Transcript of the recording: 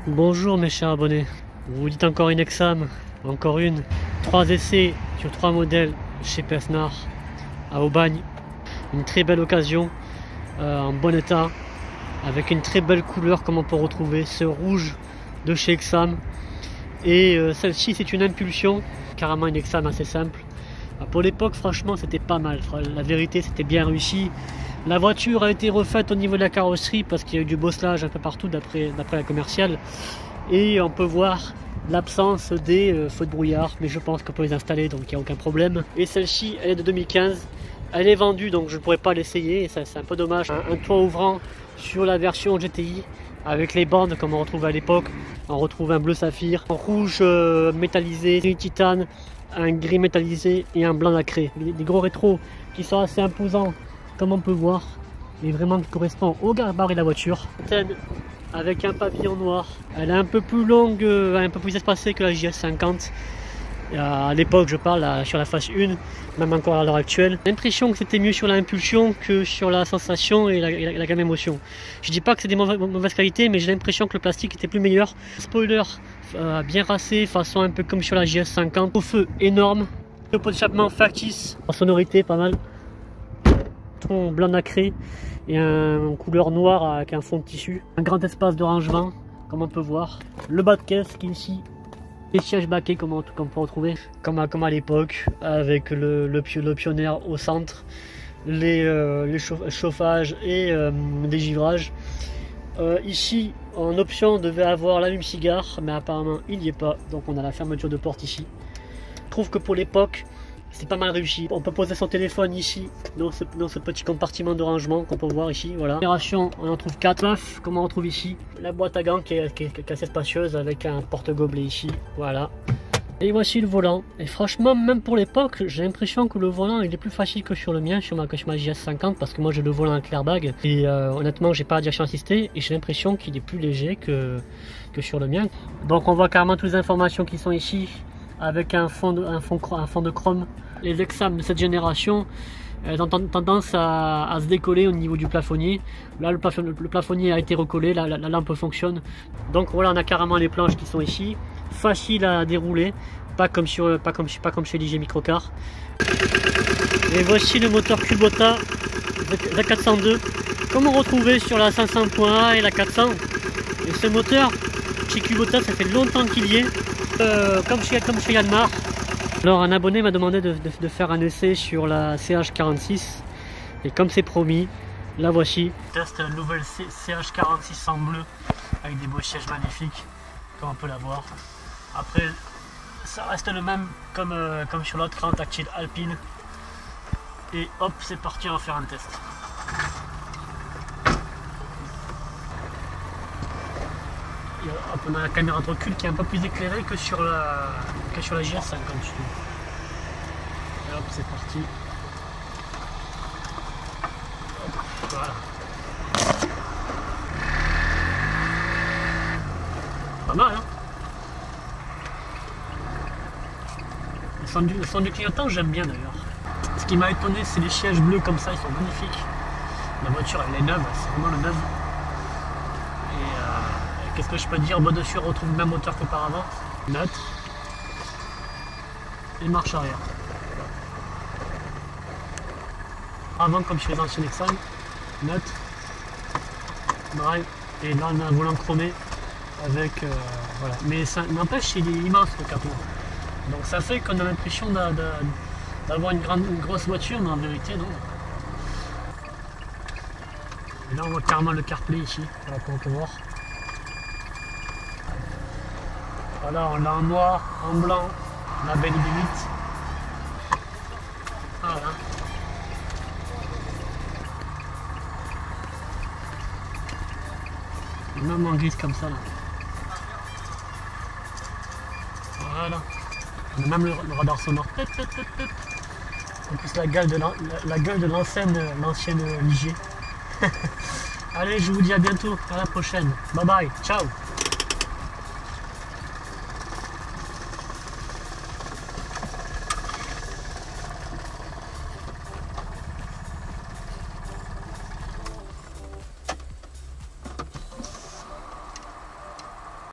Bonjour mes chers abonnés, vous dites encore une Exam, encore une. 3 essais sur 3 modèles chez Pesnard à Aubagne. Une très belle occasion, en bon état, avec une très belle couleur comme on peut retrouver, ce rouge de chez Exam. Et celle-ci c'est une impulsion, carrément une Exam assez simple. Pour l'époque franchement c'était pas mal, la vérité c'était bien réussi. La voiture a été refaite au niveau de la carrosserie parce qu'il y a eu du bosselage un peu partout d'après la commerciale. Et on peut voir l'absence des feux de brouillard, mais je pense qu'on peut les installer donc il n'y a aucun problème. Et celle-ci elle est de 2015, elle est vendue donc je ne pourrais pas l'essayer, ça c'est un peu dommage. Un toit ouvrant sur la version GTI avec les bandes comme on retrouve à l'époque. On retrouve un bleu saphir, un rouge métallisé, gris titane, un gris métallisé et un blanc nacré. Des gros rétros qui sont assez imposants comme on peut voir, et vraiment qui correspond au gabarit de la voiture. Avec un pavillon noir, elle est un peu plus longue, un peu plus espacée que la JS50. À l'époque je parle sur la phase 1, même encore à l'heure actuelle. J'ai l'impression que c'était mieux sur l'impulsion que sur la sensation et la gamme émotion. Je dis pas que c'est des mauvaises qualités, mais j'ai l'impression que le plastique était plus meilleur. Spoiler bien racé, façon un peu comme sur la JS50. Au feu énorme, le pot d'échappement factice, en sonorité pas mal. Ton blanc nacré et un couleur noire avec un fond de tissu. Un grand espace de rangement comme on peut voir. Le bas de caisse qui est ici. Les sièges baquets comme on peut retrouver comme à l'époque avec le pionnière au centre. Les chauffages et des givrages. Ici en option on devait avoir l'allume-cigare mais apparemment il n'y est pas. Donc on a la fermeture de porte ici. Je trouve que pour l'époque c'est pas mal réussi. On peut poser son téléphone ici, dans ce petit compartiment de rangement qu'on peut voir ici. Voilà. Génération, on en trouve 4, comme on retrouve ici. La boîte à gants qui est assez spacieuse avec un porte-gobelet ici. Voilà. Et voici le volant. Et franchement, même pour l'époque, j'ai l'impression que le volant il est plus facile que sur le mien, sur ma JS50, parce que moi j'ai le volant avec l'airbag. Et honnêtement, j'ai pas la direction assistée et j'ai l'impression qu'il est plus léger que sur le mien. Donc on voit carrément toutes les informations qui sont ici, avec un fond de chrome. Les Exam de cette génération ont tendance à se décoller au niveau du plafonnier. Là le plafonnier a été recollé, la lampe fonctionne. Donc voilà, on a carrément les planches qui sont ici, facile à dérouler, pas comme chez l'IG Microcar. Et voici le moteur Kubota Z402 comme on retrouvait sur la 500.A et la 400. Et ce moteur chez Kubota ça fait longtemps qu'il y est, comme chez Yanmar. Alors un abonné m'a demandé de faire un essai sur la CH46 et comme c'est promis, la voici. Je teste la nouvelle CH46 en bleu avec des beaux sièges magnifiques comme on peut la voir. Après ça reste le même comme sur l'autre 30 tactile Alpine. Et hop, c'est parti, on va faire un test. Et hop, on a la caméra de recul qui est un peu plus éclairée que sur la JS50. Et hop, c'est parti. Hop, voilà. Pas mal, hein? Le son du clignotant, j'aime bien d'ailleurs. Ce qui m'a étonné, c'est les sièges bleus comme ça, ils sont magnifiques. La voiture, elle est neuve, c'est vraiment le neuf. Et qu'est-ce que je peux dire? Bon, dessus, on retrouve le même moteur qu'auparavant. Neutre. Et marche arrière. Avant, comme chez les anciens Exam, neutre. Drive. Et là, on a un volant chromé avec. Voilà. Mais ça n'empêche, il est immense le capot. Donc ça fait qu'on a l'impression d'avoir une grosse voiture, mais en vérité non. Et là on voit carrément le CarPlay ici, voilà, comme on peut voir. Voilà, on l'a en noir, en blanc, la belle ID8. Voilà. Et même en grise comme ça là. Voilà. On a même le radar sonore. En plus la gueule de l'ancienne Ligier. Allez, je vous dis à bientôt, à la prochaine. Bye bye, ciao.